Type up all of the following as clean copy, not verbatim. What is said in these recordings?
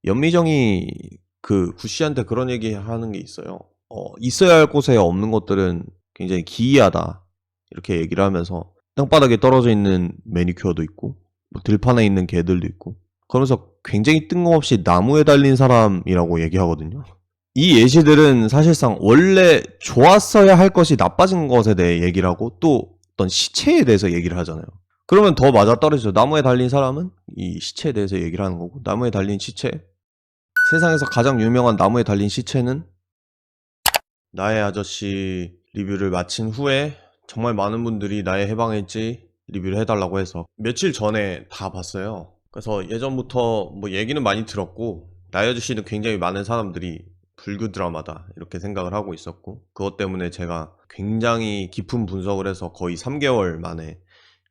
연미정이 그 구씨한테 그런 얘기 하는 게 있어요. 있어야 할 곳에 없는 것들은 굉장히 기이하다. 이렇게 얘기를 하면서 땅바닥에 떨어져 있는 매니큐어도 있고, 뭐 들판에 있는 개들도 있고, 그러면서 굉장히 뜬금없이 나무에 달린 사람이라고 얘기하거든요. 이 예시들은 사실상 원래 좋았어야 할 것이 나빠진 것에 대해 얘기를 하고 또 어떤 시체에 대해서 얘기를 하잖아요. 그러면 더 맞아떨어지죠. 나무에 달린 사람은 이 시체에 대해서 얘기를 하는 거고, 나무에 달린 시체, 세상에서 가장 유명한 나무에 달린 시체는 나의 아저씨 리뷰를 마친 후에 정말 많은 분들이 나의 해방일지 리뷰를 해달라고 해서 며칠 전에 다 봤어요. 그래서 예전부터 뭐 얘기는 많이 들었고, 나의 아저씨는 굉장히 많은 사람들이 불교 드라마다 이렇게 생각을 하고 있었고, 그것 때문에 제가 굉장히 깊은 분석을 해서 거의 3개월 만에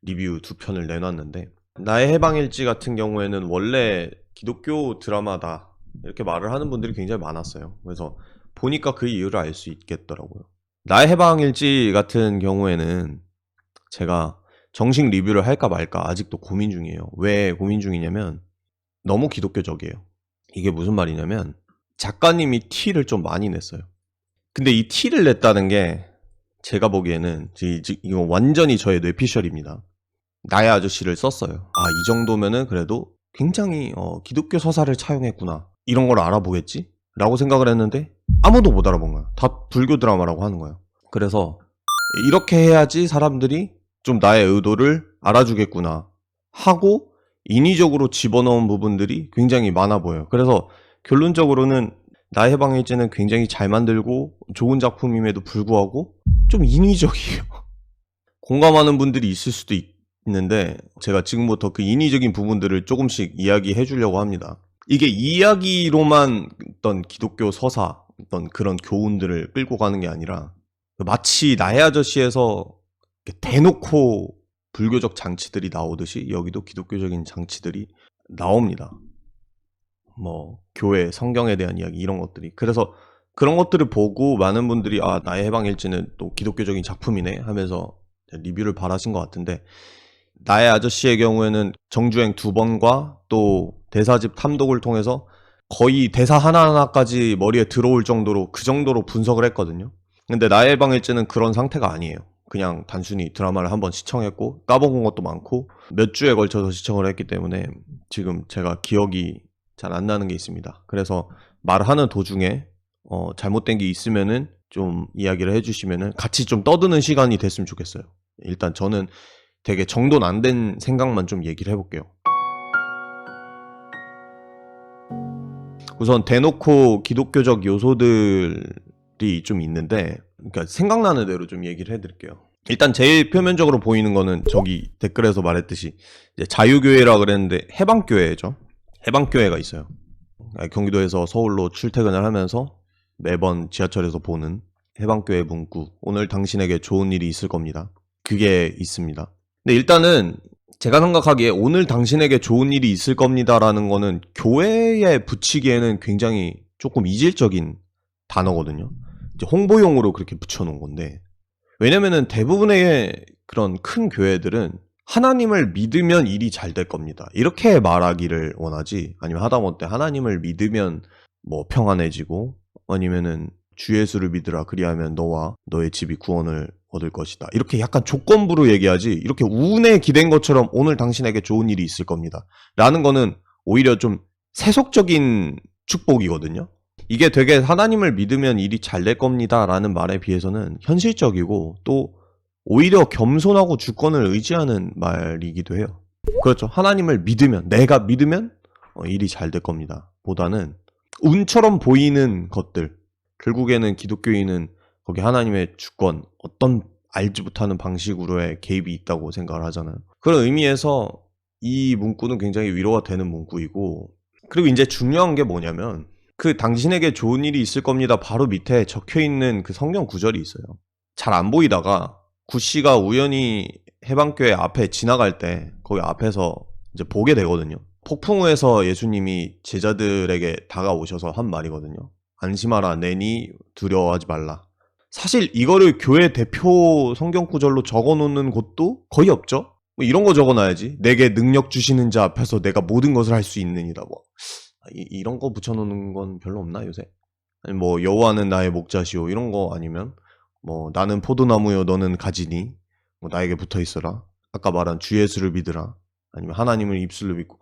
리뷰 2편을 내놨는데, 나의 해방일지 같은 경우에는 원래 기독교 드라마다 이렇게 말을 하는 분들이 굉장히 많았어요. 그래서 보니까 그 이유를 알 수 있겠더라고요. 나의 해방일지 같은 경우에는 제가 정식 리뷰를 할까 말까 아직도 고민 중이에요. 왜 고민 중이냐면 너무 기독교적이에요. 이게 무슨 말이냐면 작가님이 티를 좀 많이 냈어요. 근데 이 티를 냈다는 게 제가 보기에는 이거 완전히 저의 뇌피셜입니다. 나의 아저씨를 썼어요. 이 정도면은 그래도 굉장히 기독교 서사를 차용했구나, 이런 걸 알아보겠지? 라고 생각을 했는데 아무도 못 알아본 거야. 다 불교 드라마라고 하는 거야. 그래서 이렇게 해야지 사람들이 좀 나의 의도를 알아주겠구나 하고 인위적으로 집어넣은 부분들이 굉장히 많아 보여요. 그래서 결론적으로는 나의 해방일지는 굉장히 잘 만들고 좋은 작품임에도 불구하고 좀 인위적이에요. 공감하는 분들이 있을 수도 있는데 제가 지금부터 그 인위적인 부분들을 조금씩 이야기해 주려고 합니다. 이게 이야기로만 어떤 기독교 서사, 어떤 그런 교훈들을 끌고 가는 게 아니라 마치 나의 아저씨에서 대놓고 불교적 장치들이 나오듯이 여기도 기독교적인 장치들이 나옵니다. 뭐 교회, 성경에 대한 이야기, 이런 것들이. 그래서 그런 것들을 보고 많은 분들이 나의 해방일지는 또 기독교적인 작품이네 하면서 리뷰를 바라신 것 같은데, 나의 아저씨의 경우에는 정주행 2번과 또 대사집 탐독을 통해서 거의 대사 하나하나까지 머리에 들어올 정도로, 그 정도로 분석을 했거든요. 근데 나의 해방일지는 그런 상태가 아니에요. 그냥 단순히 드라마를 한번 시청했고 까먹은 것도 많고 몇 주에 걸쳐서 시청을 했기 때문에 지금 제가 기억이 잘 안 나는 게 있습니다. 그래서 말하는 도중에 잘못된 게 있으면은 좀 이야기를 해주시면은 같이 좀 떠드는 시간이 됐으면 좋겠어요. 일단 저는 되게 정돈 안 된 생각만 좀 얘기를 해볼게요. 우선 대놓고 기독교적 요소들이 좀 있는데, 그러니까 생각나는 대로 좀 얘기를 해드릴게요. 일단 제일 표면적으로 보이는 거는 저기 댓글에서 말했듯이 이제 자유교회라 그랬는데 해방교회죠. 해방교회가 있어요. 경기도에서 서울로 출퇴근을 하면서 매번 지하철에서 보는 해방교회 문구, 오늘 당신에게 좋은 일이 있을 겁니다. 그게 있습니다. 근데 일단은 제가 생각하기에 오늘 당신에게 좋은 일이 있을 겁니다라는 거는 교회에 붙이기에는 굉장히 조금 이질적인 단어거든요. 이제 홍보용으로 그렇게 붙여놓은 건데, 왜냐면은 대부분의 그런 큰 교회들은 하나님을 믿으면 일이 잘 될 겁니다, 이렇게 말하기를 원하지, 아니면 하다못해 하나님을 믿으면 뭐 평안해지고, 아니면은 주 예수를 믿으라 그리하면 너와 너의 집이 구원을 얻을 것이다, 이렇게 약간 조건부로 얘기하지, 이렇게 운에 기댄 것처럼 오늘 당신에게 좋은 일이 있을 겁니다 라는 거는 오히려 좀 세속적인 축복이거든요. 이게 되게 하나님을 믿으면 일이 잘 될 겁니다 라는 말에 비해서는 현실적이고 또 오히려 겸손하고 주권을 의지하는 말이기도 해요. 그렇죠. 하나님을 믿으면, 내가 믿으면 일이 잘 될 겁니다 보다는 운처럼 보이는 것들, 결국에는 기독교인은 거기 하나님의 주권, 어떤 알지 못하는 방식으로의 개입이 있다고 생각을 하잖아요. 그런 의미에서 이 문구는 굉장히 위로가 되는 문구이고, 그리고 이제 중요한 게 뭐냐면 그 당신에게 좋은 일이 있을 겁니다 바로 밑에 적혀있는 그 성경 구절이 있어요. 잘 안 보이다가 구씨가 우연히 해방교회 앞에 지나갈 때 거기 앞에서 이제 보게 되거든요. 폭풍우에서 예수님이 제자들에게 다가오셔서 한 말이거든요. 안심하라, 내니 두려워하지 말라. 사실 이거를 교회 대표 성경 구절로 적어놓는 곳도 거의 없죠. 뭐 이런 거 적어놔야지. 내게 능력 주시는 자 앞에서 내가 모든 것을 할 수 있느니라. 뭐 이런 거 붙여놓는 건 별로 없나 요새? 아니 뭐 여호와는 나의 목자시오 이런 거 아니면 뭐 나는 포도나무요 너는 가지니 뭐 나에게 붙어 있어라. 아까 말한 주 예수를 믿으라. 아니면 하나님을 입술로 믿고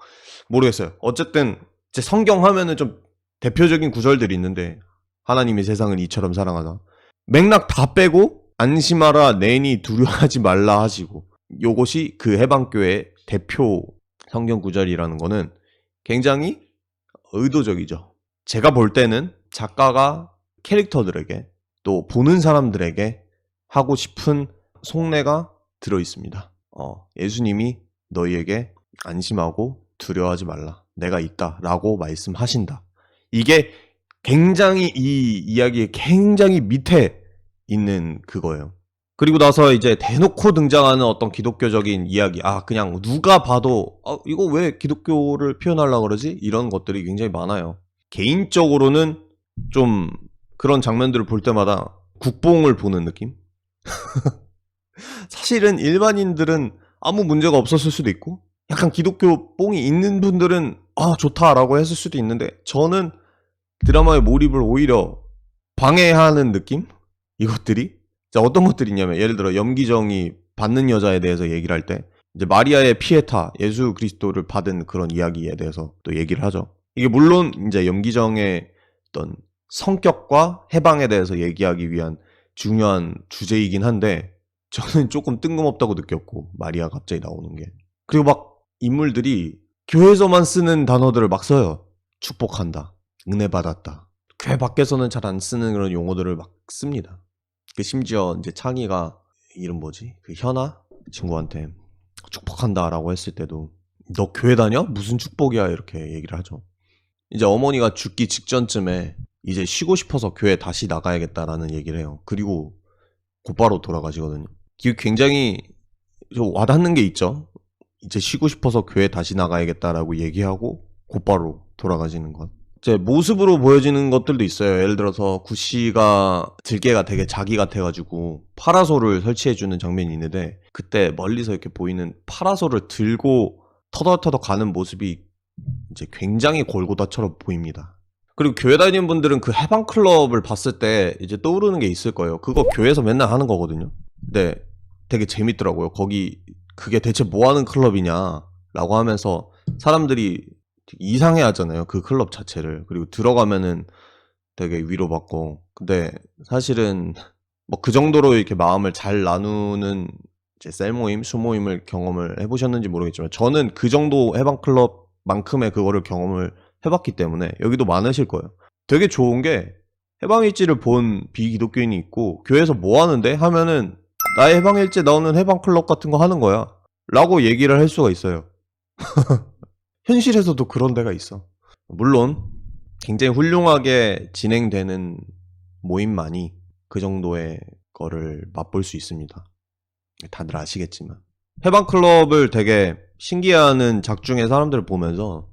모르겠어요. 어쨌든 제 성경 하면은 좀 대표적인 구절들이 있는데 하나님이 세상을 이처럼 사랑하다. 맥락 다 빼고 안심하라 내니 두려워하지 말라 하시고 요것이 그 해방교회의 대표 성경 구절이라는 거는 굉장히 의도적이죠. 제가 볼 때는 작가가 캐릭터들에게 또 보는 사람들에게 하고 싶은 속내가 들어 있습니다. 예수님이 너희에게 안심하고 두려워하지 말라. 내가 있다. 라고 말씀하신다. 이게 굉장히 이 이야기의 굉장히 밑에 있는 그거예요. 그리고 나서 이제 대놓고 등장하는 어떤 기독교적인 이야기, 그냥 누가 봐도, 이거 왜 기독교를 표현하려고 그러지? 이런 것들이 굉장히 많아요. 개인적으로는 좀 그런 장면들을 볼 때마다 국뽕을 보는 느낌? 사실은 일반인들은 아무 문제가 없었을 수도 있고, 약간 기독교 뽕이 있는 분들은, 좋다라고 했을 수도 있는데, 저는 드라마의 몰입을 오히려 방해하는 느낌? 이것들이? 자, 어떤 것들이 있냐면, 예를 들어, 염기정이 받는 여자에 대해서 얘기를 할 때, 이제 마리아의 피에타, 예수 그리스도를 받은 그런 이야기에 대해서 또 얘기를 하죠. 이게 물론, 이제 염기정의 어떤 성격과 해방에 대해서 얘기하기 위한 중요한 주제이긴 한데, 저는 조금 뜬금없다고 느꼈고, 마리아 갑자기 나오는 게. 그리고 막 인물들이 교회에서만 쓰는 단어들을 막 써요. 축복한다. 은혜 받았다. 교회 밖에서는 잘 안 쓰는 그런 용어들을 막 씁니다. 심지어 이제 창희가 이름 뭐지? 그 현아 친구한테 축복한다라고 했을 때도 너 교회 다녀? 무슨 축복이야? 이렇게 얘기를 하죠. 이제 어머니가 죽기 직전쯤에 이제 쉬고 싶어서 교회 다시 나가야겠다라는 얘기를 해요. 그리고 곧바로 돌아가시거든요. 이게 굉장히 좀 와닿는 게 있죠. 이제 쉬고 싶어서 교회 다시 나가야겠다라고 얘기하고 곧바로 돌아가시는 것. 제 모습으로 보여지는 것들도 있어요. 예를 들어서 구씨가 들개가 되게 자기 같아가지고 파라솔을 설치해주는 장면이 있는데 그때 멀리서 이렇게 보이는 파라솔을 들고 터덕터덕 가는 모습이 이제 굉장히 골고다처럼 보입니다. 그리고 교회 다니는 분들은 그 해방클럽을 봤을 때 이제 떠오르는 게 있을 거예요. 그거 교회에서 맨날 하는 거거든요. 근데 되게 재밌더라고요. 거기 그게 대체 뭐 하는 클럽이냐 라고 하면서 사람들이 이상해 하잖아요. 그 클럽 자체를. 그리고 들어가면은 되게 위로받고. 근데 사실은 뭐 그 정도로 이렇게 마음을 잘 나누는 이제 셀 모임, 수 모임을 경험을 해보셨는지 모르겠지만 저는 그 정도 해방클럽만큼의 그거를 경험을 해봤기 때문에 여기도 많으실 거예요. 되게 좋은 게 해방일지를 본 비기독교인이 있고 교회에서 뭐 하는데? 하면은 나의 해방일지에 나오는 해방클럽 같은 거 하는 거야 라고 얘기를 할 수가 있어요. 현실에서도 그런 데가 있어. 물론 굉장히 훌륭하게 진행되는 모임만이 그 정도의 거를 맛볼 수 있습니다. 다들 아시겠지만 해방클럽을 되게 신기해하는 작중의 사람들을 보면서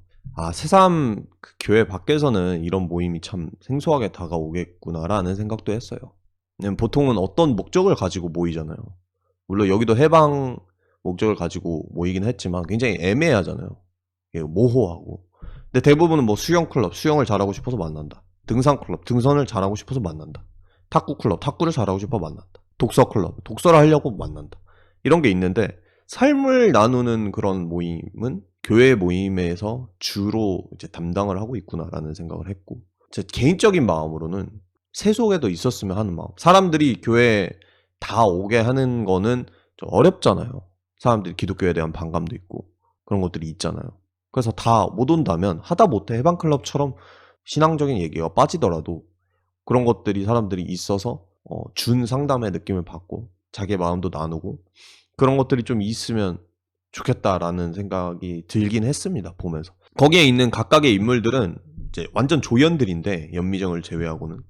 새삼 그 교회 밖에서는 이런 모임이 참 생소하게 다가오겠구나라는 생각도 했어요. 보통은 어떤 목적을 가지고 모이잖아요. 물론 여기도 해방 목적을 가지고 모이긴 했지만 굉장히 애매하잖아요. 모호하고. 근데 대부분은 뭐 수영클럽, 수영을 잘하고 싶어서 만난다. 등산클럽, 등산을 잘하고 싶어서 만난다. 탁구클럽, 탁구를 잘하고 싶어 만난다. 독서클럽, 독서를 하려고 만난다. 이런 게 있는데 삶을 나누는 그런 모임은 교회 모임에서 주로 이제 담당을 하고 있구나라는 생각을 했고 제 개인적인 마음으로는 세속에도 있었으면 하는 마음. 사람들이 교회에 다 오게 하는 거는 좀 어렵잖아요. 사람들이 기독교에 대한 반감도 있고 그런 것들이 있잖아요. 그래서 다 못 온다면 하다 못해 해방클럽처럼 신앙적인 얘기가 빠지더라도 그런 것들이 사람들이 있어서 준 상담의 느낌을 받고 자기의 마음도 나누고 그런 것들이 좀 있으면 좋겠다라는 생각이 들긴 했습니다. 보면서. 거기에 있는 각각의 인물들은 이제 완전 조연들인데 연미정을 제외하고는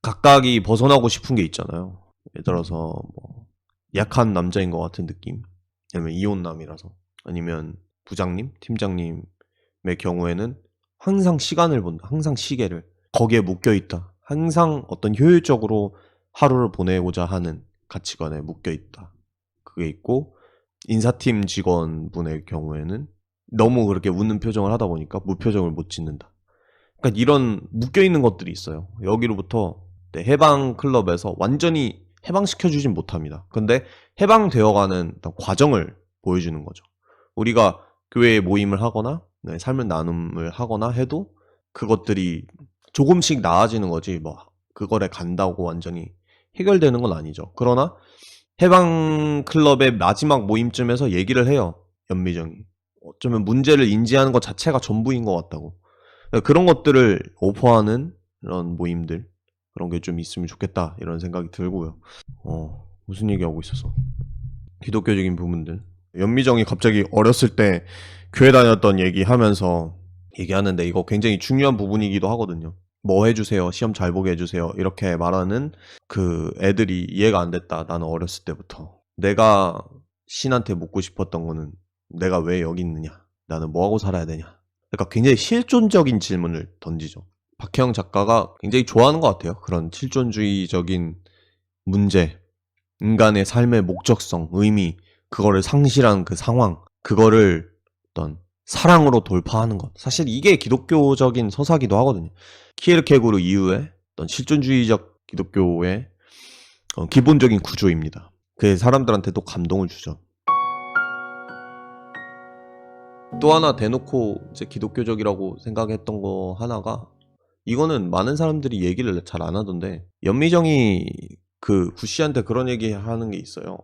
각각이 벗어나고 싶은 게 있잖아요. 예를 들어서 뭐 약한 남자인 것 같은 느낌 아니면 이혼남이라서 아니면 부장님, 팀장님의 경우에는 항상 시간을 본다. 항상 시계를. 거기에 묶여있다. 항상 어떤 효율적으로 하루를 보내고자 하는 가치관에 묶여있다. 그게 있고 인사팀 직원분의 경우에는 너무 그렇게 웃는 표정을 하다 보니까 무표정을 못 짓는다. 그러니까 이런 묶여있는 것들이 있어요. 여기로부터 해방 클럽에서 완전히 해방시켜주진 못합니다. 근데 해방되어가는 어떤 과정을 보여주는 거죠. 우리가 교회에 모임을 하거나 삶의 나눔을 하거나 해도 그것들이 조금씩 나아지는 거지 뭐 그거에 간다고 완전히 해결되는 건 아니죠. 그러나 해방 클럽의 마지막 모임쯤에서 얘기를 해요. 연미정이. 어쩌면 문제를 인지하는 것 자체가 전부인 것 같다고. 그런 것들을 오퍼하는 이런 모임들 그런 게 좀 있으면 좋겠다 이런 생각이 들고요. 무슨 얘기하고 있었어? 기독교적인 부분들. 연미정이 갑자기 어렸을 때 교회 다녔던 얘기하면서 얘기하는데 이거 굉장히 중요한 부분이기도 하거든요. 뭐 해주세요, 시험 잘 보게 해주세요 이렇게 말하는 그 애들이 이해가 안 됐다. 나는 어렸을 때부터 내가 신한테 묻고 싶었던 거는 내가 왜 여기 있느냐, 나는 뭐하고 살아야 되냐. 그러니까 굉장히 실존적인 질문을 던지죠. 박혜영 작가가 굉장히 좋아하는 것 같아요. 그런 실존주의적인 문제, 인간의 삶의 목적성, 의미, 그거를 상실한 그 상황, 그거를 어떤 사랑으로 돌파하는 것. 사실 이게 기독교적인 서사기도 하거든요. 키에르케고르 이후에 어떤 실존주의적 기독교의 기본적인 구조입니다. 그게 사람들한테도 감동을 주죠. 또 하나 대놓고 이제 기독교적이라고 생각했던 거 하나가, 이거는 많은 사람들이 얘기를 잘 안 하던데, 연미정이 그 구씨한테 그런 얘기 하는 게 있어요.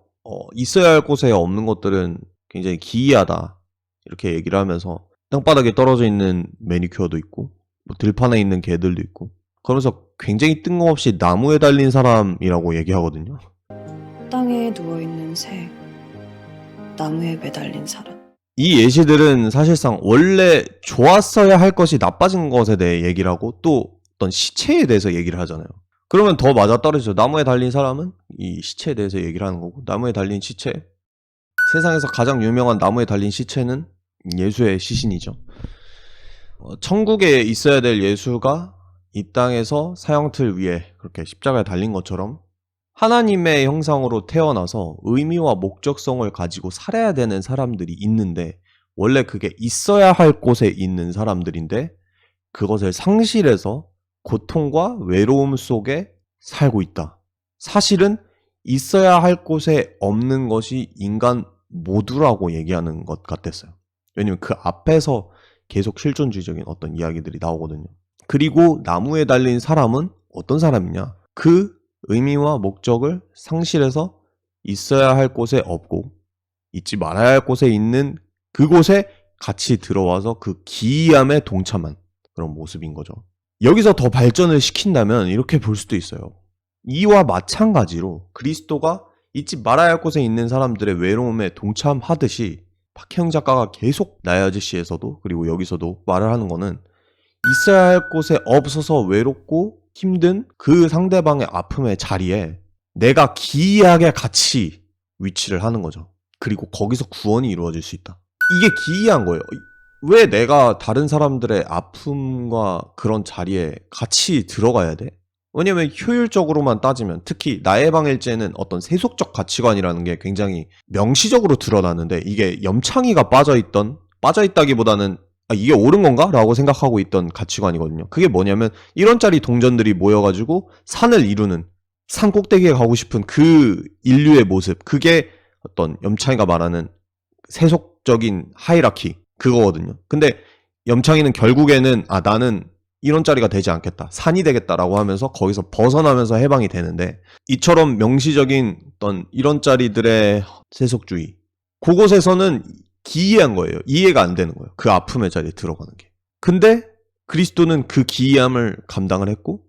있어야 할 곳에 없는 것들은 굉장히 기이하다 이렇게 얘기를 하면서 땅바닥에 떨어져 있는 매니큐어도 있고 뭐 들판에 있는 개들도 있고 그러면서 굉장히 뜬금없이 나무에 달린 사람이라고 얘기하거든요. 땅에 누워있는 새, 나무에 매달린 사람. 이 예시들은 사실상 원래 좋았어야 할 것이 나빠진 것에 대해 얘기를 하고 또 어떤 시체에 대해서 얘기를 하잖아요. 그러면 더 맞아떨어지죠. 나무에 달린 사람은 이 시체에 대해서 얘기를 하는 거고, 나무에 달린 시체, 세상에서 가장 유명한 나무에 달린 시체는 예수의 시신이죠. 천국에 있어야 될 예수가 이 땅에서 사형틀 위에 그렇게 십자가에 달린 것처럼 하나님의 형상으로 태어나서 의미와 목적성을 가지고 살아야 되는 사람들이 있는데, 원래 그게 있어야 할 곳에 있는 사람들인데 그것을 상실해서 고통과 외로움 속에 살고 있다. 사실은 있어야 할 곳에 없는 것이 인간 모두라고 얘기하는 것 같았어요. 왜냐면 그 앞에서 계속 실존주의적인 어떤 이야기들이 나오거든요. 그리고 나무에 달린 사람은 어떤 사람이냐? 그 의미와 목적을 상실해서 있어야 할 곳에 없고 있지 말아야 할 곳에 있는 그곳에 같이 들어와서 그 기이함에 동참한 그런 모습인 거죠. 여기서 더 발전을 시킨다면 이렇게 볼 수도 있어요. 이와 마찬가지로 그리스도가 잊지 말아야 할 곳에 있는 사람들의 외로움에 동참하듯이 박혜영 작가가 계속 나의 아저씨에서도 그리고 여기서도 말을 하는 거는 있어야 할 곳에 없어서 외롭고 힘든 그 상대방의 아픔의 자리에 내가 기이하게 같이 위치를 하는 거죠. 그리고 거기서 구원이 이루어질 수 있다. 이게 기이한 거예요. 왜 내가 다른 사람들의 아픔과 그런 자리에 같이 들어가야 돼? 왜냐면 효율적으로만 따지면, 특히 나의 방일제는 어떤 세속적 가치관이라는 게 굉장히 명시적으로 드러나는데, 이게 염창이가 빠져있다기보다는 이게 옳은 건가? 라고 생각하고 있던 가치관이거든요. 그게 뭐냐면 1원짜리 동전들이 모여가지고 산을 이루는, 산 꼭대기에 가고 싶은 그 인류의 모습, 그게 어떤 염창이가 말하는 세속적인 하이라키 그거거든요. 근데 염창이는 결국에는 나는 1원짜리가 되지 않겠다, 산이 되겠다라고 하면서 거기서 벗어나면서 해방이 되는데, 이처럼 명시적인 어떤 1원짜리들의 세속주의, 그곳에서는 기이한 거예요. 이해가 안 되는 거예요. 그 아픔의 자리에 들어가는 게. 근데 그리스도는 그 기이함을 감당을 했고,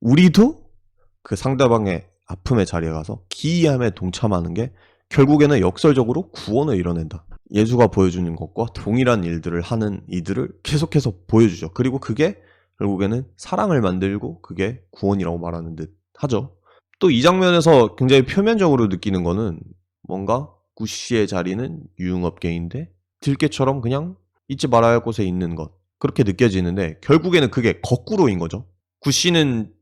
우리도 그 상대방의 아픔의 자리에 가서 기이함에 동참하는 게 결국에는 역설적으로 구원을 이뤄낸다. 예수가 보여주는 것과 동일한 일들을 하는 이들을 계속해서 보여주죠. 그리고 그게 결국에는 사랑을 만들고 그게 구원이라고 말하는 듯 하죠. 또 이 장면에서 굉장히 표면적으로 느끼는 거는, 뭔가 구씨의 자리는 유흥업계인데 들깨처럼 그냥 잊지 말아야 할 곳에 있는 것, 그렇게 느껴지는데 결국에는 그게 거꾸로인 거죠. 구씨는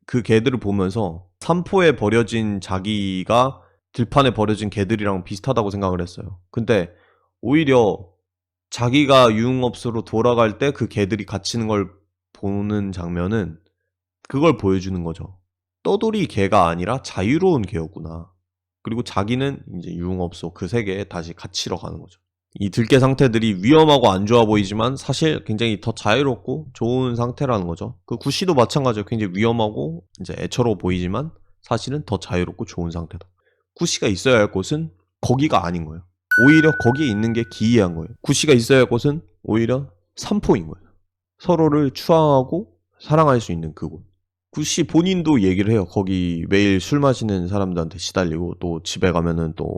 그 개들을 보면서 산포에 버려진 자기가 들판에 버려진 개들이랑 비슷하다고 생각을 했어요. 근데 오히려 자기가 유흥업소로 돌아갈 때 그 개들이 갇히는 걸 보는 장면은 그걸 보여주는 거죠. 떠돌이 개가 아니라 자유로운 개였구나. 그리고 자기는 이제 유흥업소 그 세계에 다시 갇히러 가는 거죠. 이 들개 상태들이 위험하고 안 좋아 보이지만 사실 굉장히 더 자유롭고 좋은 상태라는 거죠. 그 구씨도 마찬가지예요. 굉장히 위험하고 이제 애처로워 보이지만 사실은 더 자유롭고 좋은 상태다. 구씨가 있어야 할 곳은 거기가 아닌 거예요. 오히려 거기에 있는 게 기이한 거예요. 구씨가 있어야 할 곳은 오히려 삼포인 거예요. 서로를 추앙하고 사랑할 수 있는 그곳. 구씨 본인도 얘기를 해요. 거기 매일 술 마시는 사람들한테 시달리고 또 집에 가면은 또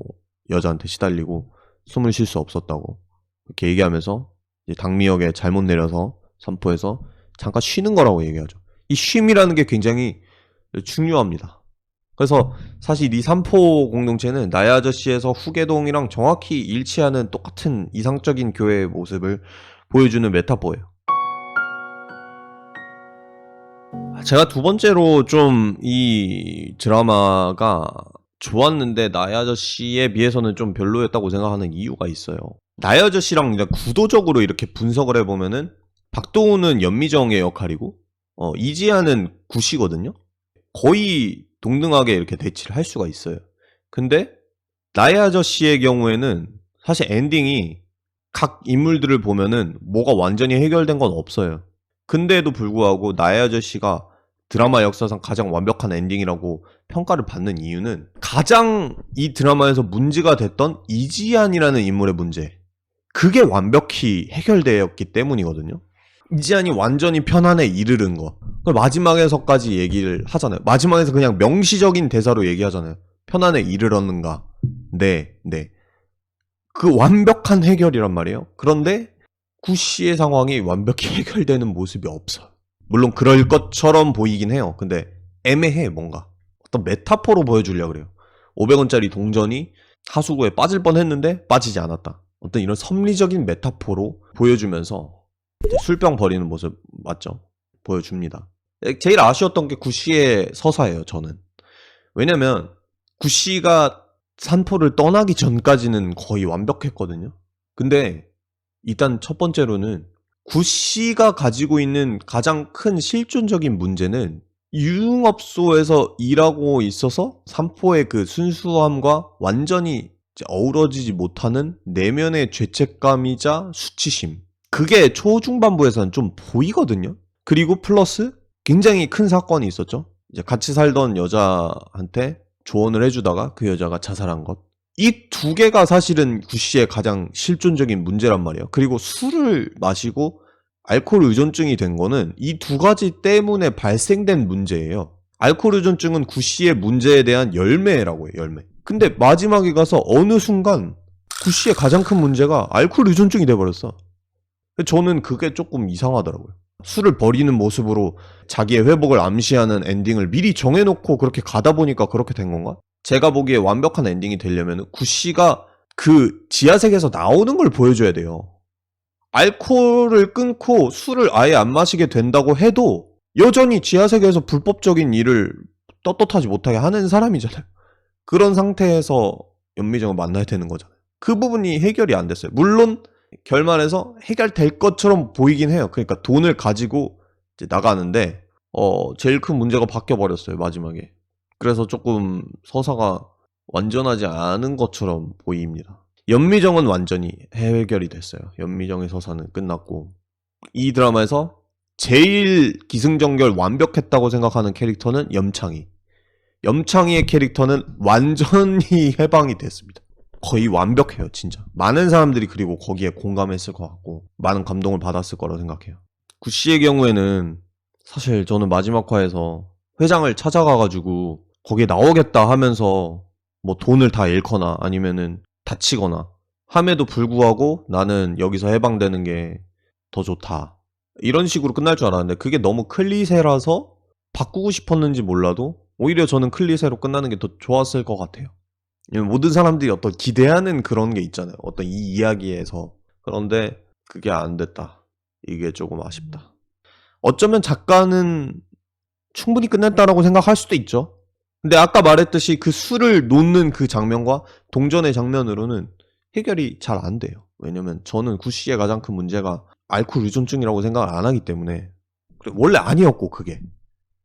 여자한테 시달리고 숨을 쉴 수 없었다고 이렇게 얘기하면서 이제 당미역에 잘못 내려서 삼포에서 잠깐 쉬는 거라고 얘기하죠. 이 쉼이라는 게 굉장히 중요합니다. 그래서 사실 이 삼포 공동체는 나의 아저씨에서 후계동이랑 정확히 일치하는 똑같은 이상적인 교회의 모습을 보여주는 메타포예요. 제가 두 번째로 좀 이 드라마가 좋았는데 나의 아저씨에 비해서는 좀 별로였다고 생각하는 이유가 있어요. 나의 아저씨랑 그냥 구도적으로 이렇게 분석을 해보면은 박도훈은 연미정의 역할이고 이지아는 구씨거든요. 거의 동등하게 이렇게 대치를 할 수가 있어요. 근데 나의 아저씨의 경우에는 사실 엔딩이 각 인물들을 보면은 뭐가 완전히 해결된 건 없어요. 근데도 불구하고 나의 아저씨가 드라마 역사상 가장 완벽한 엔딩이라고 평가를 받는 이유는 가장 이 드라마에서 문제가 됐던 이지안이라는 인물의 문제, 그게 완벽히 해결되었기 때문이거든요. 이지안이 완전히 편안에 이르른 거, 그걸 마지막에서까지 얘기를 하잖아요. 마지막에서 그냥 명시적인 대사로 얘기하잖아요. 편안에 이르렀는가? 네. 그 완벽한 해결이란 말이에요. 그런데 구씨의 상황이 완벽히 해결되는 모습이 없어요. 물론 그럴 것처럼 보이긴 해요. 근데 애매해. 뭔가 어떤 메타포로 보여주려고 그래요. 500원짜리 동전이 하수구에 빠질 뻔했는데 빠지지 않았다. 어떤 이런 섭리적인 메타포로 보여주면서 술병 버리는 모습 맞죠? 보여줍니다. 제일 아쉬웠던 게 구씨의 서사예요. 저는. 왜냐면 구씨가 산포를 떠나기 전까지는 거의 완벽했거든요. 근데 일단 첫 번째로는 구씨가 가지고 있는 가장 큰 실존적인 문제는 유흥업소에서 일하고 있어서 산포의 그 순수함과 완전히 어우러지지 못하는 내면의 죄책감이자 수치심. 그게 초중반부에서는 좀 보이거든요. 그리고 플러스 굉장히 큰 사건이 있었죠. 이제 같이 살던 여자한테 조언을 해주다가 그 여자가 자살한 것. 이 두 개가 사실은 구씨의 가장 실존적인 문제란 말이에요. 그리고 술을 마시고 알코올 의존증이 된 거는 이 두 가지 때문에 발생된 문제예요. 알코올 의존증은 구씨의 문제에 대한 열매라고 해요. 열매. 근데 마지막에 가서 어느 순간 구씨의 가장 큰 문제가 알코올 의존증이 돼버렸어. 저는 그게 조금 이상하더라고요. 술을 버리는 모습으로 자기의 회복을 암시하는 엔딩을 미리 정해놓고 그렇게 가다 보니까 그렇게 된 건가? 제가 보기에 완벽한 엔딩이 되려면 구씨가 그 지하세계에서 나오는 걸 보여줘야 돼요. 알코올을 끊고 술을 아예 안 마시게 된다고 해도 여전히 지하세계에서 불법적인 일을 떳떳하지 못하게 하는 사람이잖아요. 그런 상태에서 연미정을 만나야 되는 거잖아요. 그 부분이 해결이 안 됐어요. 물론 결말에서 해결될 것처럼 보이긴 해요. 그러니까 돈을 가지고 이제 나가는데 제일 큰 문제가 바뀌어버렸어요. 마지막에. 그래서 조금 서사가 완전하지 않은 것처럼 보입니다. 연미정은 완전히 해결이 됐어요. 연미정의 서사는 끝났고 이 드라마에서 제일 기승전결 완벽했다고 생각하는 캐릭터는 염창희. 염창희의 캐릭터는 완전히 해방이 됐습니다. 거의 완벽해요. 진짜 많은 사람들이 그리고 거기에 공감했을 것 같고 많은 감동을 받았을 거라고 생각해요. 구씨의 경우에는 사실 저는 마지막 화에서 회장을 찾아가가지고 거기에 나오겠다 하면서 뭐 돈을 다 잃거나 아니면은 다치거나 함에도 불구하고 나는 여기서 해방되는 게 더 좋다 이런 식으로 끝날 줄 알았는데 그게 너무 클리셰라서 바꾸고 싶었는지 몰라도 오히려 저는 클리셰로 끝나는 게 더 좋았을 것 같아요. 모든 사람들이 어떤 기대하는 그런 게 있잖아요. 어떤 이 이야기에서. 그런데 그게 안 됐다. 이게 조금 아쉽다. 어쩌면 작가는 충분히 끝냈다라고 생각할 수도 있죠. 근데 아까 말했듯이 그 술을 놓는 그 장면과 동전의 장면으로는 해결이 잘 안 돼요. 왜냐면 저는 구씨의 가장 큰 문제가 알코올 의존증이라고 생각을 안 하기 때문에 원래 아니었고 그게.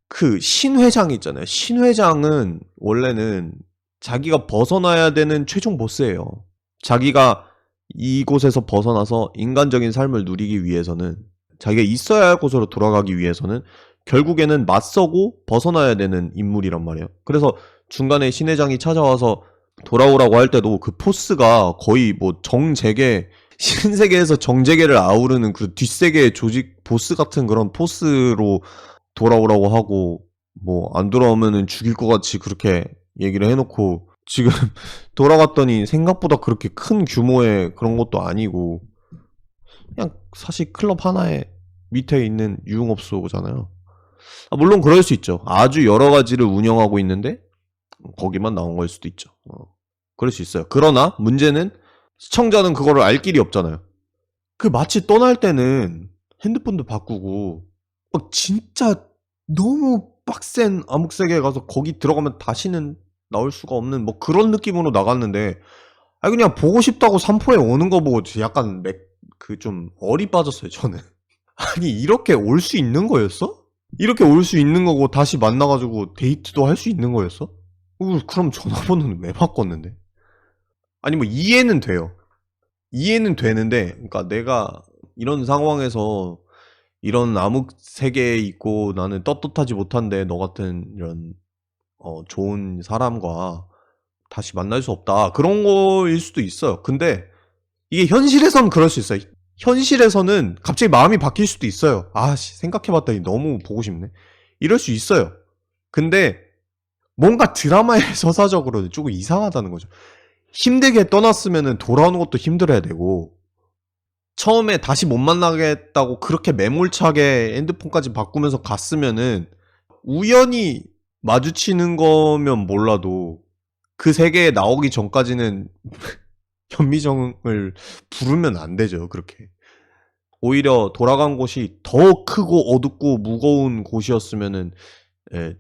그 신회장 있잖아요. 신회장은 원래는 자기가 벗어나야 되는 최종 보스예요. 자기가 이곳에서 벗어나서 인간적인 삶을 누리기 위해서는, 자기가 있어야 할 곳으로 돌아가기 위해서는 결국에는 맞서고 벗어나야 되는 인물이란 말이에요. 그래서 중간에 신회장이 찾아와서 돌아오라고 할 때도 그 포스가 거의 뭐 정재계, 신세계에서 정재계를 아우르는 그 뒷세계 조직 보스 같은 그런 포스로 돌아오라고 하고, 뭐 안 돌아오면은 죽일 것 같이 그렇게 얘기를 해놓고, 지금 돌아갔더니 생각보다 그렇게 큰 규모의 그런 것도 아니고 그냥 사실 클럽 하나에 밑에 있는 유흥업소잖아요. 물론 그럴 수 있죠. 아주 여러 가지를 운영하고 있는데 거기만 나온 걸 수도 있죠. 그럴 수 있어요. 그러나 문제는 시청자는 그거를 알 길이 없잖아요. 그 마치 떠날 때는 핸드폰도 바꾸고 막 진짜 너무 빡센 암흑세계에 가서 거기 들어가면 다시는 나올 수가 없는 뭐 그런 느낌으로 나갔는데, 아니 그냥 보고 싶다고 삼포에 오는 거 보고 약간 그 좀 얼이 빠졌어요 저는. 아니 이렇게 올 수 있는 거였어? 이렇게 올 수 있는 거고 다시 만나가지고 데이트도 할 수 있는 거였어? 그럼 전화번호는 왜 바꿨는데? 아니 뭐 이해는 돼요. 이해는 되는데, 그러니까 내가 이런 상황에서 이런 암흑 세계에 있고 나는 떳떳하지 못한데 너 같은 이런 좋은 사람과 다시 만날 수 없다, 그런 거일 수도 있어요. 근데 이게 현실에선 그럴 수 있어요. 현실에서는 갑자기 마음이 바뀔 수도 있어요. 아씨, 생각해봤더니 너무 보고 싶네, 이럴 수 있어요. 근데 뭔가 드라마의 서사적으로는 조금 이상하다는 거죠. 힘들게 떠났으면 돌아오는 것도 힘들어야 되고, 처음에 다시 못 만나겠다고 그렇게 매몰차게 핸드폰까지 바꾸면서 갔으면은 우연히 마주치는 거면 몰라도 그 세계에 나오기 전까지는 현미정을 부르면 안 되죠, 그렇게. 오히려 돌아간 곳이 더 크고 어둡고 무거운 곳이었으면은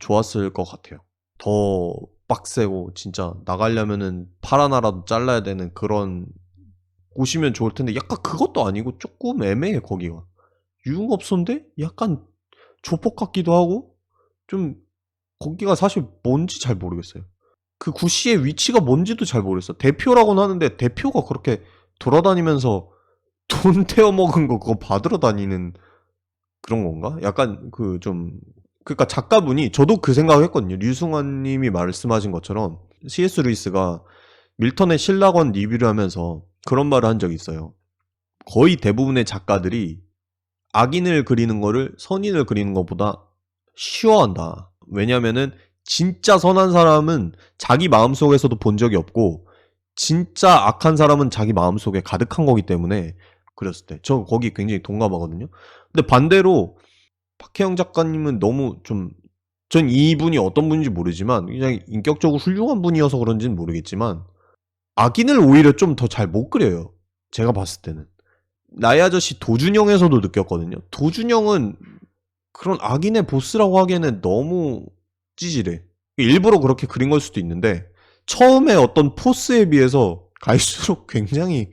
좋았을 것 같아요. 더 빡세고 진짜 나가려면은 팔 하나라도 잘라야 되는 그런 곳이면 좋을 텐데 약간 그것도 아니고 조금 애매해 거기가. 유흥업소인데 약간 조폭 같기도 하고 좀, 거기가 사실 뭔지 잘 모르겠어요. 그 구씨의 위치가 뭔지도 잘 모르겠어. 대표라고는 하는데 대표가 그렇게 돌아다니면서 돈 태워 먹은 거 그거 받으러 다니는 그런 건가? 약간 그 좀, 그러니까 작가분이, 저도 그 생각을 했거든요. 류승환 님이 말씀하신 것처럼 C.S. 루이스가 밀턴의 신라권 리뷰를 하면서 그런 말을 한 적이 있어요. 거의 대부분의 작가들이 악인을 그리는 거를 선인을 그리는 것보다 쉬워한다. 왜냐면은 진짜 선한 사람은 자기 마음속에서도 본 적이 없고 진짜 악한 사람은 자기 마음속에 가득한 거기 때문에 그랬을 때. 저 거기 굉장히 동감하거든요. 근데 반대로 박혜영 작가님은 너무 좀, 전 이분이 어떤 분인지 모르지만 그냥 인격적으로 훌륭한 분이어서 그런지는 모르겠지만 악인을 오히려 좀 더 잘 못 그려요. 제가 봤을 때는. 나의 아저씨 도준영에서도 느꼈거든요. 도준영은 그런 악인의 보스라고 하기에는 너무 찌질해. 일부러 그렇게 그린 걸 수도 있는데 처음에 어떤 포스에 비해서 갈수록 굉장히,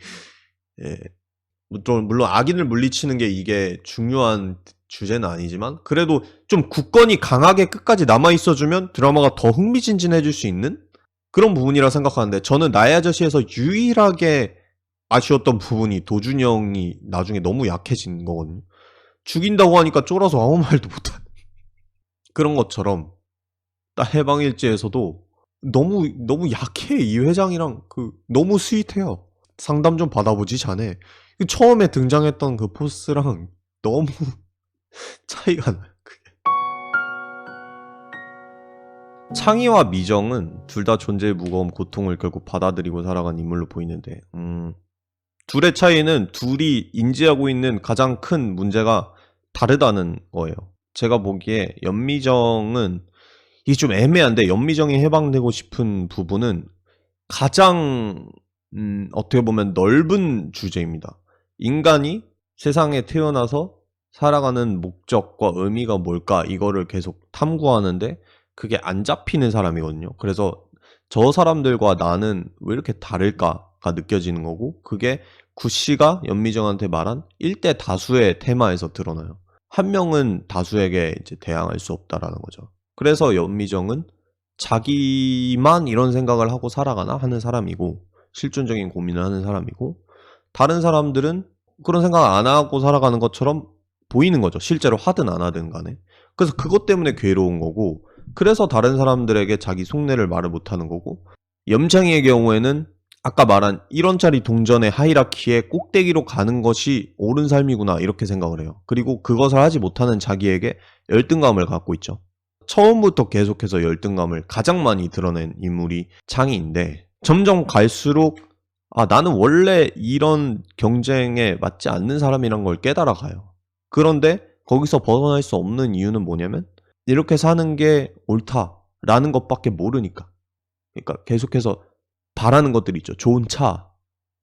예, 물론 악인을 물리치는 게 이게 중요한 주제는 아니지만 그래도 좀 굳건히 강하게 끝까지 남아있어주면 드라마가 더 흥미진진해질 수 있는 그런 부분이라 생각하는데, 저는 나의 아저씨에서 유일하게 아쉬웠던 부분이 도준영이 나중에 너무 약해진 거거든요. 죽인다고 하니까 쫄아서 아무 말도 못하는 그런 것처럼 딱 해방일지에서도 너무 약해. 이 회장이랑 너무 스윗해요. 상담 좀 받아보지 자네. 처음에 등장했던 그 포스랑 너무 차이가 나요. 창희와 미정은 둘 다 존재의 무거운 고통을 결국 받아들이고 살아간 인물로 보이는데, 둘의 차이는 둘이 인지하고 있는 가장 큰 문제가 다르다는 거예요. 제가 보기에 연미정은, 이게 좀 애매한데, 연미정이 해방되고 싶은 부분은 가장 어떻게 보면 넓은 주제입니다. 인간이 세상에 태어나서 살아가는 목적과 의미가 뭘까, 이거를 계속 탐구하는데 그게 안 잡히는 사람이거든요. 그래서 저 사람들과 나는 왜 이렇게 다를까가 느껴지는 거고, 그게 구씨가 연미정한테 말한 1대 다수의 테마에서 드러나요. 한 명은 다수에게 이제 대항할 수 없다라는 거죠. 그래서 연미정은 자기만 이런 생각을 하고 살아가나 하는 사람이고, 실존적인 고민을 하는 사람이고, 다른 사람들은 그런 생각 안 하고 살아가는 것처럼 보이는 거죠. 실제로 하든 안 하든 간에. 그래서 그것 때문에 괴로운 거고, 그래서 다른 사람들에게 자기 속내를 말을 못 하는 거고, 염창이의 경우에는 아까 말한 1원짜리 동전의 하이라키의 꼭대기로 가는 것이 옳은 삶이구나 이렇게 생각을 해요. 그리고 그것을 하지 못하는 자기에게 열등감을 갖고 있죠. 처음부터 계속해서 열등감을 가장 많이 드러낸 인물이 창희인데, 점점 갈수록 나는 원래 이런 경쟁에 맞지 않는 사람이란 걸 깨달아 가요. 그런데 거기서 벗어날 수 없는 이유는 뭐냐면 이렇게 사는 게 옳다라는 것밖에 모르니까. 그러니까 계속해서 바라는 것들이 있죠. 좋은 차,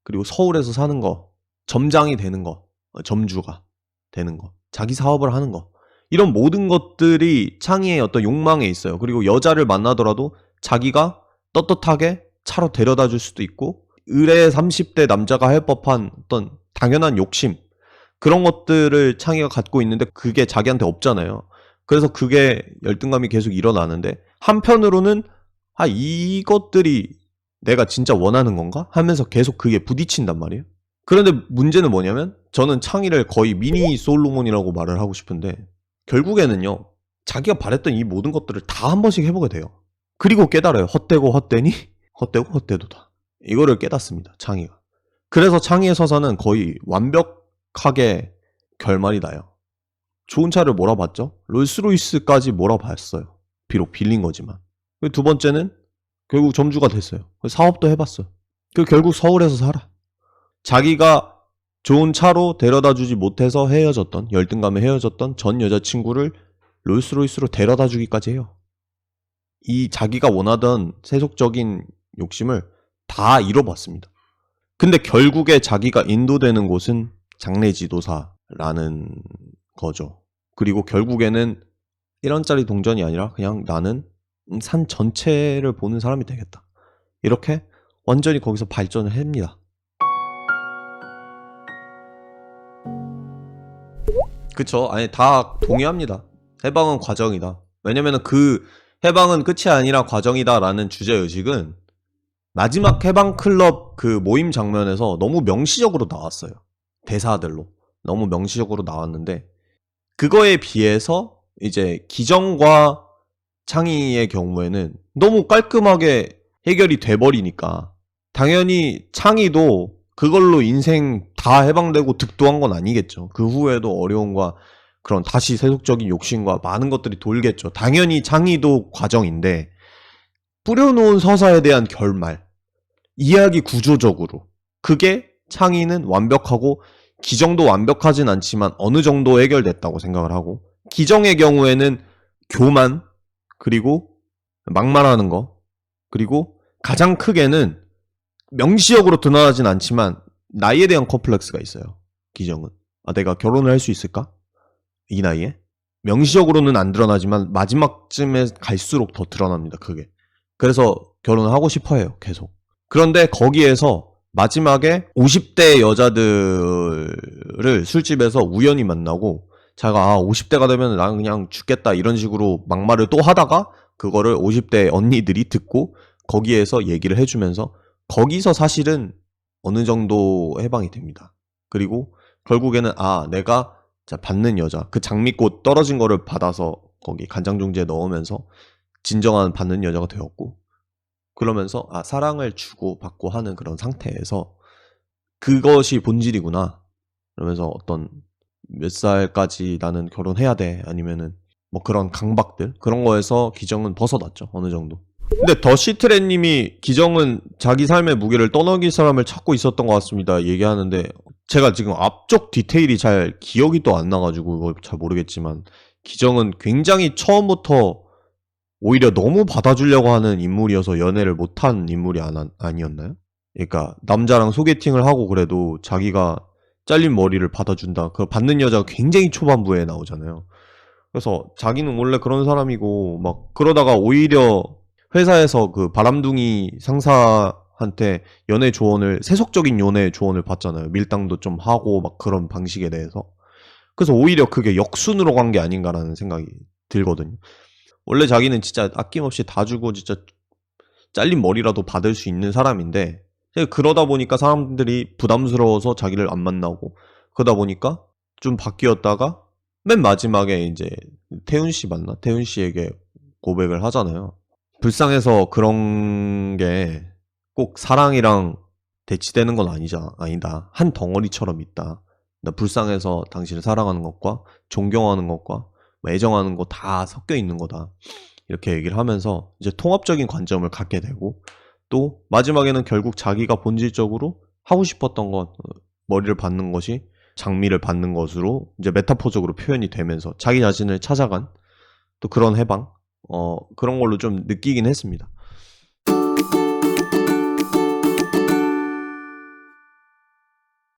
그리고 서울에서 사는 거, 점장이 되는 거, 점주가 되는 거, 자기 사업을 하는 거, 이런 모든 것들이 창희의 어떤 욕망에 있어요. 그리고 여자를 만나더라도 자기가 떳떳하게 차로 데려다 줄 수도 있고, 의뢰 30대 남자가 할 법한 어떤 당연한 욕심, 그런 것들을 창희가 갖고 있는데 그게 자기한테 없잖아요. 그래서 그게 열등감이 계속 일어나는데, 한편으로는 이것들이 내가 진짜 원하는 건가? 하면서 계속 그게 부딪힌단 말이에요. 그런데 문제는 뭐냐면, 저는 창희를 거의 미니 솔로몬이라고 말을 하고 싶은데, 결국에는요, 자기가 바랬던 이 모든 것들을 다 한 번씩 해보게 돼요. 그리고 깨달아요. 헛되고 헛되니 헛되고 헛되도다. 이거를 깨닫습니다. 창희가. 그래서 창희의 서사는 거의 완벽하게 결말이 나요. 좋은 차를 몰아봤죠. 롤스로이스까지 몰아봤어요. 비록 빌린 거지만. 두 번째는 결국 점주가 됐어요. 사업도 해봤어요. 결국 서울에서 살아. 자기가 좋은 차로 데려다 주지 못해서 헤어졌던, 열등감에 헤어졌던 전 여자친구를 롤스로이스로 데려다 주기까지 해요. 이 자기가 원하던 세속적인 욕심을 다 이뤄봤습니다. 근데 결국에 자기가 인도되는 곳은 장례지도사라는 거죠. 그리고 결국에는 1원짜리 동전이 아니라 그냥 나는 산 전체를 보는 사람이 되겠다. 이렇게 완전히 거기서 발전을 합니다. 그쵸. 다 동의합니다. 해방은 과정이다. 왜냐면은 그 해방은 끝이 아니라 과정이다라는 주제의식은 마지막 해방클럽 그 모임 장면에서 너무 명시적으로 나왔어요. 대사들로. 너무 명시적으로 나왔는데, 그거에 비해서 이제 기정과 창희의 경우에는 너무 깔끔하게 해결이 돼버리니까, 당연히 창희도 그걸로 인생 다 해방되고 득도한 건 아니겠죠. 그 후에도 어려움과 그런 다시 세속적인 욕심과 많은 것들이 돌겠죠. 당연히 창희도 과정인데, 뿌려놓은 서사에 대한 결말, 이야기 구조적으로 그게 창희는 완벽하고, 기정도 완벽하진 않지만 어느 정도 해결됐다고 생각을 하고, 기정의 경우에는 교만, 그리고 막말하는 거, 그리고 가장 크게는 명시적으로 드러나진 않지만 나이에 대한 컴플렉스가 있어요. 기정은 내가 결혼을 할 수 있을까? 이 나이에? 명시적으로는 안 드러나지만 마지막쯤에 갈수록 더 드러납니다. 그게. 그래서 결혼을 하고 싶어 해요. 계속. 그런데 거기에서 마지막에 50대 여자들을 술집에서 우연히 만나고, 자기가 50대가 되면 나는 그냥 죽겠다 이런 식으로 막말을 또 하다가 그거를 50대 언니들이 듣고 거기에서 얘기를 해주면서, 거기서 사실은 어느 정도 해방이 됩니다. 그리고 결국에는 내가 받는 여자, 그 장미꽃 떨어진 거를 받아서 거기 간장종지에 넣으면서 진정한 받는 여자가 되었고, 그러면서 사랑을 주고 받고 하는 그런 상태에서 그것이 본질이구나, 그러면서 어떤 몇 살까지 나는 결혼해야 돼, 아니면은 뭐 그런 강박들, 그런 거에서 기정은 벗어났죠. 어느 정도. 근데 더 시트레님이 기정은 자기 삶의 무게를 떠넘길 사람을 찾고 있었던 것 같습니다 얘기하는데, 제가 지금 앞쪽 디테일이 잘 기억이 또 안 나가지고 이걸 잘 모르겠지만, 기정은 굉장히 처음부터 오히려 너무 받아주려고 하는 인물이어서 연애를 못한 인물이 아니었나요? 그러니까 남자랑 소개팅을 하고 그래도 자기가 잘린 머리를 받아준다, 그걸 받는 여자가 굉장히 초반부에 나오잖아요. 그래서 자기는 원래 그런 사람이고 막 그러다가 오히려 회사에서 그 바람둥이 상사한테 연애 조언을, 세속적인 연애 조언을 받잖아요. 밀당도 좀 하고 막 그런 방식에 대해서. 그래서 오히려 그게 역순으로 간 게 아닌가라는 생각이 들거든요. 원래 자기는 진짜 아낌없이 다 주고 진짜 잘린 머리라도 받을 수 있는 사람인데 그러다 보니까 사람들이 부담스러워서 자기를 안 만나고 그러다 보니까 좀 바뀌었다가 맨 마지막에 이제 태훈 씨 맞나? 태훈 씨에게 고백을 하잖아요. 불쌍해서 그런 게 꼭 사랑이랑 대치되는 건 아니다. 한 덩어리처럼 있다. 나 불쌍해서 당신을 사랑하는 것과 존경하는 것과 애정하는 거 다 섞여 있는 거다. 이렇게 얘기를 하면서 이제 통합적인 관점을 갖게 되고 또 마지막에는 결국 자기가 본질적으로 하고 싶었던 것, 머리를 받는 것이 장미를 받는 것으로 이제 메타포적으로 표현이 되면서 자기 자신을 찾아간 또 그런 해방, 그런 걸로 좀 느끼긴 했습니다.